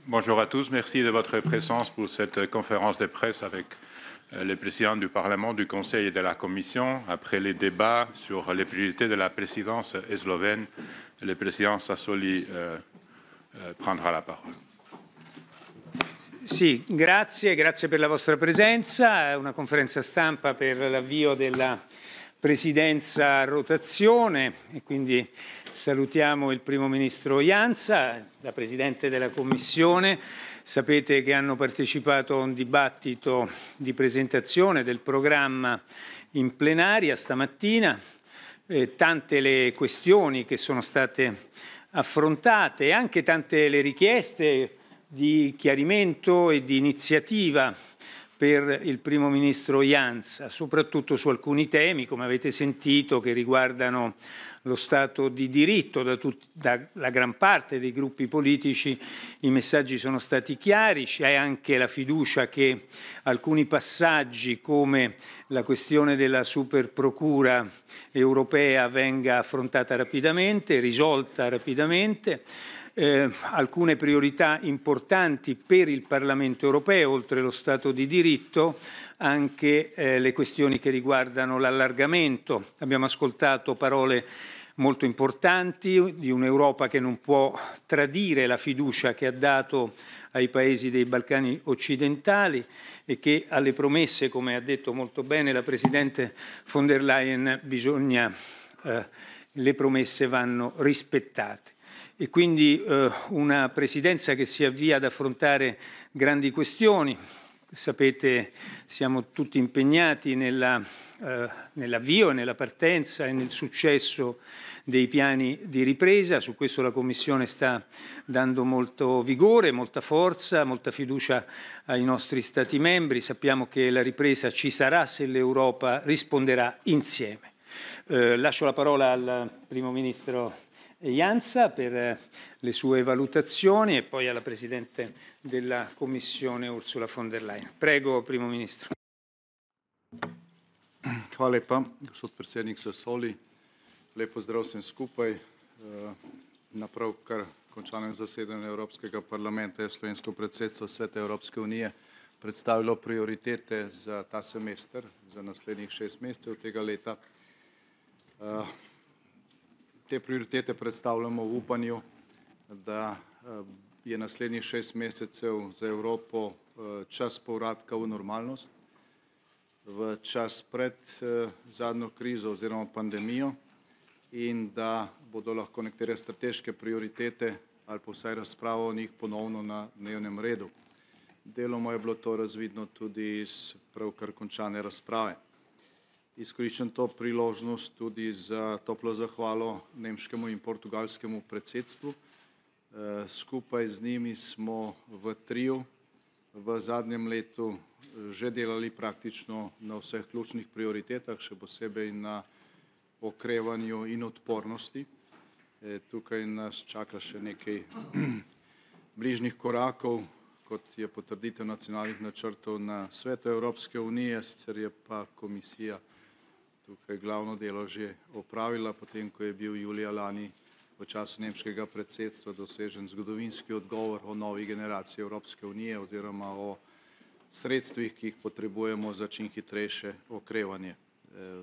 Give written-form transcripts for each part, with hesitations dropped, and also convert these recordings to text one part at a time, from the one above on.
Bonjour à tous, merci de votre présence pour cette conférence de presse avec les présidents du Parlement, du Conseil et de la Commission. Après les débats sur les priorités de la présidence slovène, le président Sasoli prendra la parole. Sì, grazie per la vostra presenza. È una conferenza stampa per l'avvio della presidenza a rotazione e quindi salutiamo il primo ministro Janša, la presidente della Commissione. Sapete che hanno partecipato a un dibattito di presentazione del programma in plenaria stamattina. Tante le questioni che sono state affrontate e anche tante le richieste di chiarimento e di iniziativa per il primo ministro Janša, soprattutto su alcuni temi, come avete sentito, che riguardano lo Stato di diritto. Dalla gran parte dei gruppi politici i messaggi sono stati chiari, c'è anche la fiducia che alcuni passaggi, come la questione della superprocura europea, venga affrontata rapidamente, risolta rapidamente. Alcune priorità importanti per il Parlamento europeo, oltre lo Stato di diritto, anche le questioni che riguardano l'allargamento. Abbiamo ascoltato parole molto importanti di un'Europa che non può tradire la fiducia che ha dato ai paesi dei Balcani occidentali e che alle promesse, come ha detto molto bene la Presidente von der Leyen, le promesse vanno rispettate. E quindi una presidenza che si avvia ad affrontare grandi questioni. Sapete, siamo tutti impegnati nell'avvio e nella partenza e nel successo dei piani di ripresa. Su questo la Commissione sta dando molto vigore, molta forza, molta fiducia ai nostri Stati membri. Sappiamo che la ripresa ci sarà se l'Europa risponderà insieme. Lascio la parola al Primo Ministro Janša per le sue valutazioni e poi alla Presidente della Commissione Ursula von der Leyen. Prego, Primo Ministro. Hvala lepa, gospod predsednik Sasoli. Lep pozdrav vsem skupaj. Na pravkar končanem zasedanju Evropskega parlamenta je slovensko predsedstvo Sveta Evropske unije predstavilo prioritete za ta semester, za naslednjih 6 mesecev tega leta. Te prioritete predstavljamo v upanju, da je naslednjih 6 mesecev za Evropo čas povratka v normalnost, v čas pred zadnjo krizo oziroma pandemijo in da bodo lahko nekatere strateške prioritete ali pa vsaj razprava o njih ponovno na dnevnem redu. Deloma je bilo to razvidno tudi iz pravkar končane razprave. Izkoriščam to priložnost tudi za toplo zahvalo nemškemu in portugalskemu predsedstvu. Skupaj z njimi smo v triju v zadnjem letu že delali praktično na vseh ključnih prioritetah, še posebej na okrevanju in odpornosti. Tukaj nas čaka še nekaj bližnjih korakov, kot je potrditev nacionalnih načrtov na Svetu Evropske unije, sicer je pa komisija tukaj glavno delo že opravila, potem ko je bil julija lani v času nemškega predsedstva dosežen zgodovinski odgovor o novi generaciji Evropske unije oziroma o sredstvih, ki jih potrebujemo za čim hitrejše okrevanje.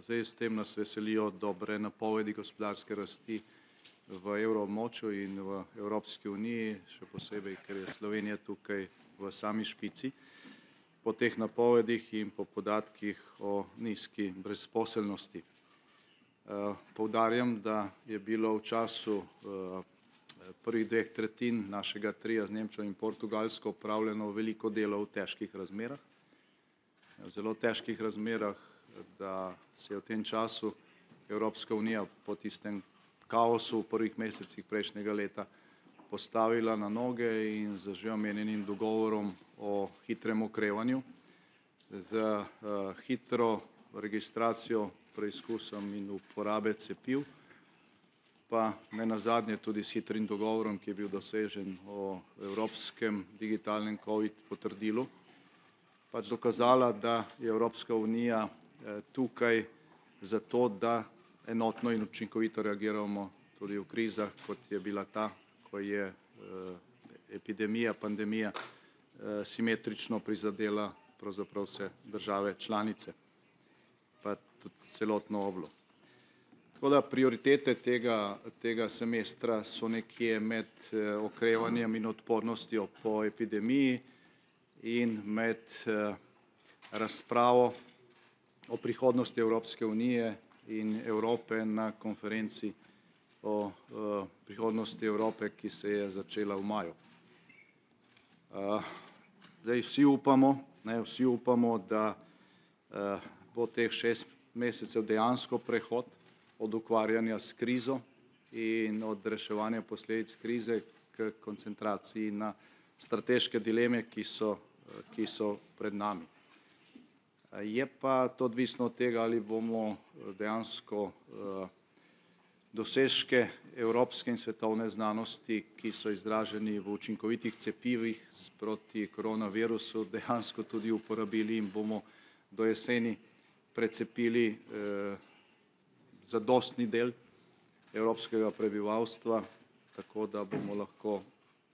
Zdaj s tem nas veselijo dobre napovedi gospodarske rasti v evroobmočju in v Evropski uniji, še posebej, ker je Slovenija tukaj v sami špici. Po teh napovedih in po podatkih o nizki brezposelnosti. Poudarjam, da je bilo v času prvih 2 tretjin našega trija z Nemčijo in Portugalsko opravljeno veliko delo v težkih razmerah. V zelo težkih razmerah, da se je v tem času Evropska unija po tistem kaosu v prvih mesecih prejšnjega leta postavila na noge in z že omenjenim dogovorom o hitrem okrevanju, z hitro registracijo, preizkusom in uporabe cepiv, pa ne nazadnje tudi s hitrim dogovorom, ki je bil dosežen o evropskem digitalnem COVID potrdilu, pač dokazala, da je Evropska unija tukaj zato, da enotno in učinkovito reagiramo tudi v krizah, kot je bila ta ko je epidemija, pandemija simetrično prizadela pravzaprav vse države članice, pa tudi celotno oblo. Tako da prioritete tega semestra so nekje med okrevanjem in odpornostjo po epidemiji in med razpravo o prihodnosti Evropske unije in Evrope na konferenci o prihodnosti Evrope, ki se je začela v maju. Zdaj vsi upamo, da bo teh 6 mesecev dejansko prehod od ukvarjanja s krizo in od reševanja posledic krize k koncentraciji na strateške dileme, ki so pred nami. Je pa to odvisno od tega, ali bomo dejansko dosežke evropske in svetovne znanosti, ki so izraženi v učinkovitih cepivih proti koronavirusu, dejansko tudi uporabili in bomo do jeseni precepili zadostni del evropskega prebivalstva, tako da bomo lahko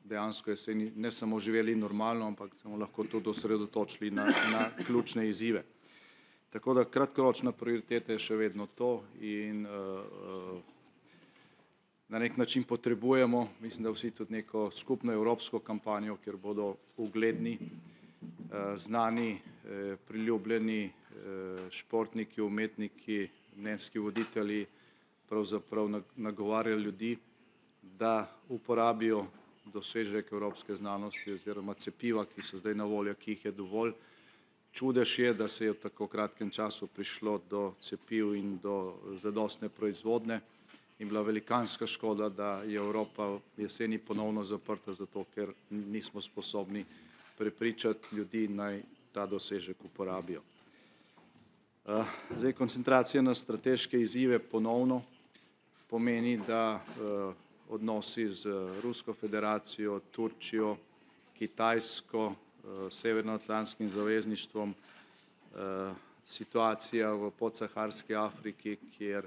dejansko jeseni ne samo živeli normalno, ampak se bomo lahko tudi osredotočili na ključne izzive. Tako da kratkoročna prioriteta je še vedno to in na nek način potrebujemo, mislim, da vsi tudi neko skupno evropsko kampanjo, kjer bodo ugledni, znani, priljubljeni športniki, umetniki, mnenjski voditelji pravzaprav nagovarjali ljudi, da uporabijo dosežek evropske znanosti oziroma cepiva, ki so zdaj na voljo, ki jih je dovolj. Čudež je, da se je v tako kratkem času prišlo do cepiv in do zadostne proizvodnje in bila velikanska škoda, da je Evropa jeseni ponovno zaprta, zato ker nismo sposobni prepričati ljudi, naj ta dosežek uporabijo. Zdaj, koncentracija na strateške izzive ponovno pomeni, da odnosi z Rusko federacijo, Turčijo, Kitajsko, Severnoatlantskim zavezništvom, situacija v podsaharski Afriki, kjer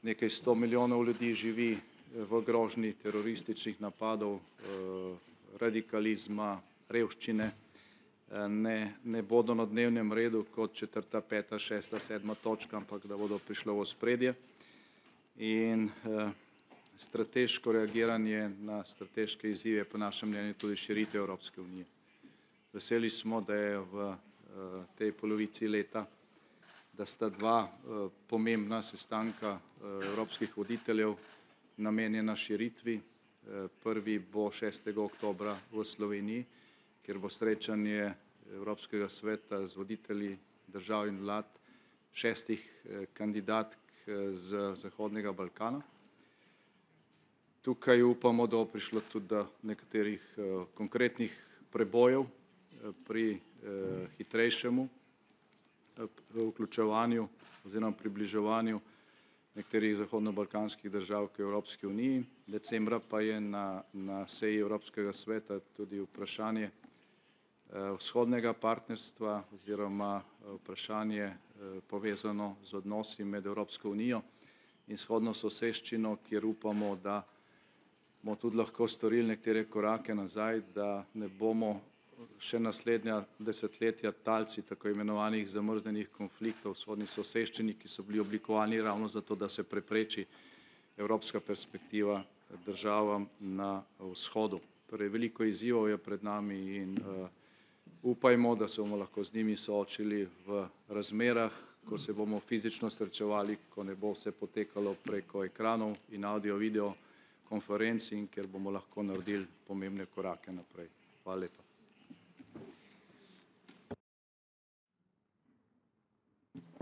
nekaj 100 milijonov ljudi živi v grožnji terorističnih napadov, radikalizma, revščine, ne bodo na dnevnem redu kot 4., 5., 6., 7. točka, ampak da bodo prišle v ospredje. In strateško reagiranje na strateške izzive po našem mnenju tudi širitev Evropske unije. Veseli smo, da je v tej polovici leta, da sta 2 pomembna sestanka evropskih voditeljev namenjena širitvi. Prvi bo 6. oktobra v Sloveniji, kjer bo srečanje Evropskega sveta z voditelji držav in vlad 6 kandidatk z Zahodnega Balkana. Tukaj upamo, da bo prišlo tudi do nekaterih konkretnih prebojev pri hitrejšemu vključevanju oziroma približevanju nekaterih zahodno-balkanskih držav k Evropski uniji. Decembra pa je na seji Evropskega sveta tudi vprašanje vzhodnega partnerstva oziroma vprašanje povezano z odnosi med Evropsko unijo in vzhodno soseščino, kjer upamo, da bomo tudi lahko storili nekatere korake nazaj, da ne bomo še naslednja desetletja talci tako imenovanih zamrznenih konfliktov v vzhodni soseščini, ki so bili oblikovani ravno zato, da se prepreči evropska perspektiva državam na vzhodu. Torej, veliko izzivov je pred nami in upajmo, da se bomo lahko z njimi soočili v razmerah, ko se bomo fizično srečevali, ko ne bo vse potekalo preko ekranov in audio-video konferenc in kjer bomo lahko naredili pomembne korake naprej. Hvala lepa.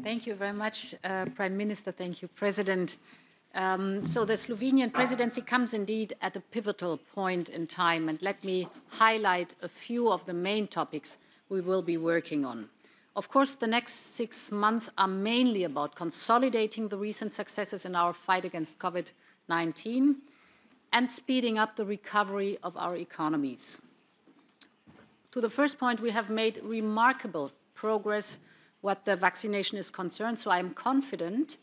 Thank you very much, Prime Minister. Thank you, President. So the Slovenian presidency comes indeed at a pivotal point in time, and let me highlight a few of the main topics we will be working on. Of course, the next 6 months are mainly about consolidating the recent successes in our fight against COVID-19 and speeding up the recovery of our economies. To the first point, we have made remarkable progress what the vaccination is concerned, so I am confident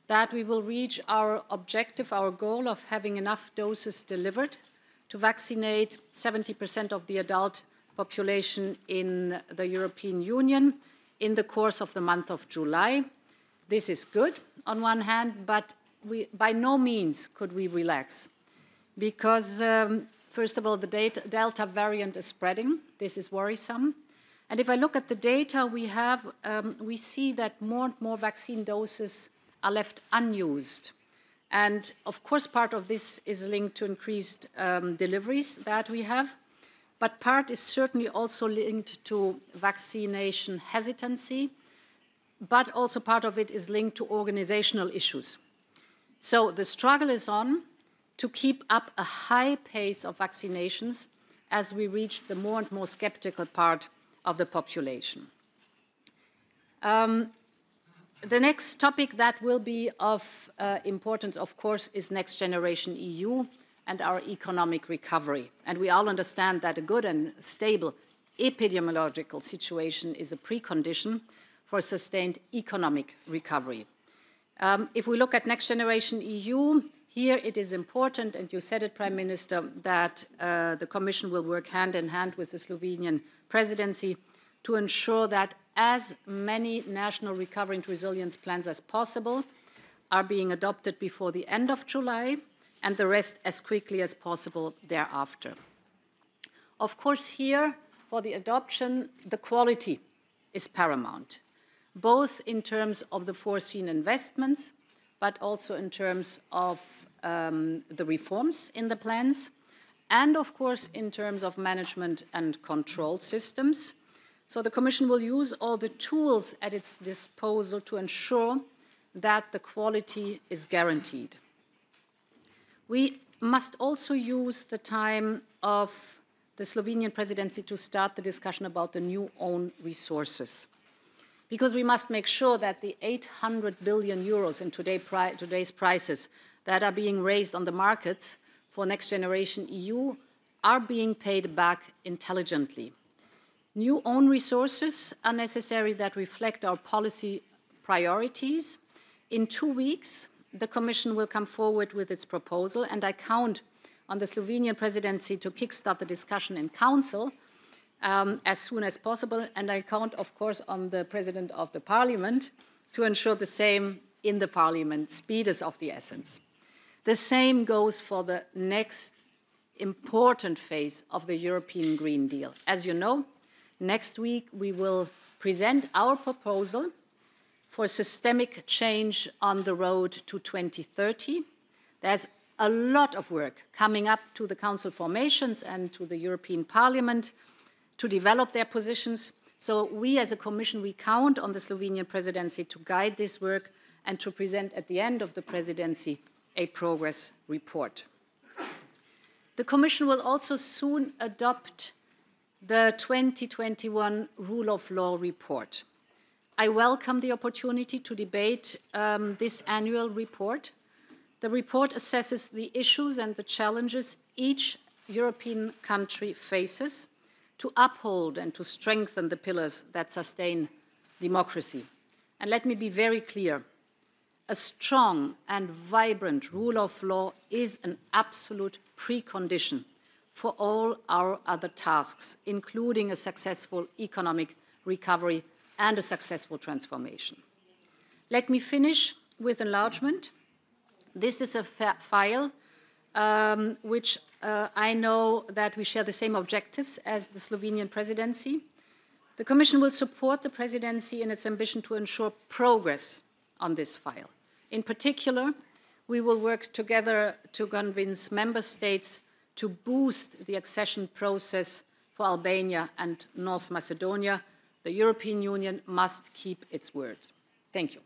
that we will reach our objective, our goal of having enough doses delivered to vaccinate 70% of the adult population in the European Union in the course of the month of July. This is good on one hand, but by no means could we relax because, first of all, the Delta variant is spreading. This is worrisome. And if I look at the data we have, we see that more and more vaccine doses are left unused. And of course, part of this is linked to increased deliveries that we have, but part is certainly also linked to vaccination hesitancy, but also part of it is linked to organizational issues. So the struggle is on to keep up a high pace of vaccinations as we reach the more and more skeptical part of the population. The next topic that will be of importance, of course, is Next Generation EU and our economic recovery. And we all understand that a good and stable epidemiological situation is a precondition for sustained economic recovery. If we look at Next Generation EU, here it is important, and you said it, Prime Minister, that the Commission will work hand in hand with the Slovenian presidency to ensure that as many national recovery and resilience plans as possible are being adopted before the end of July, and the rest as quickly as possible thereafter. Of course, here, for the adoption, the quality is paramount, both in terms of the foreseen investments, but also in terms of the reforms in the plans, and of course in terms of management and control systems. So the Commission will use all the tools at its disposal to ensure that the quality is guaranteed. We must also use the time of the Slovenian presidency to start the discussion about the new own resources, because we must make sure that the 800 billion euros in today's prices that are being raised on the markets for Next Generation EU are being paid back intelligently. New own resources are necessary that reflect our policy priorities. In 2 weeks, the Commission will come forward with its proposal, and I count on the Slovenian presidency to kickstart the discussion in Council as soon as possible, and I count, of course, on the President of the Parliament to ensure the same in the Parliament. Speed is of the essence. The same goes for the next important phase of the European Green Deal. As you know, next week we will present our proposal for systemic change on the road to 2030. There's a lot of work coming up to the Council formations and to the European Parliament to develop their positions. So we as a Commission, we count on the Slovenian presidency to guide this work and to present at the end of the presidency a progress report. The Commission will also soon adopt the 2021 Rule of Law report. I welcome the opportunity to debate this annual report. The report assesses the issues and the challenges each European country faces to uphold and to strengthen the pillars that sustain democracy. And let me be very clear, a strong and vibrant rule of law is an absolute precondition for all our other tasks, including a successful economic recovery and a successful transformation. Let me finish with enlargement. This is a file which I know that we share the same objectives as the Slovenian presidency. The Commission will support the presidency in its ambition to ensure progress on this file. In particular, we will work together to convince member states to boost the accession process for Albania and North Macedonia. The European Union must keep its word. Thank you.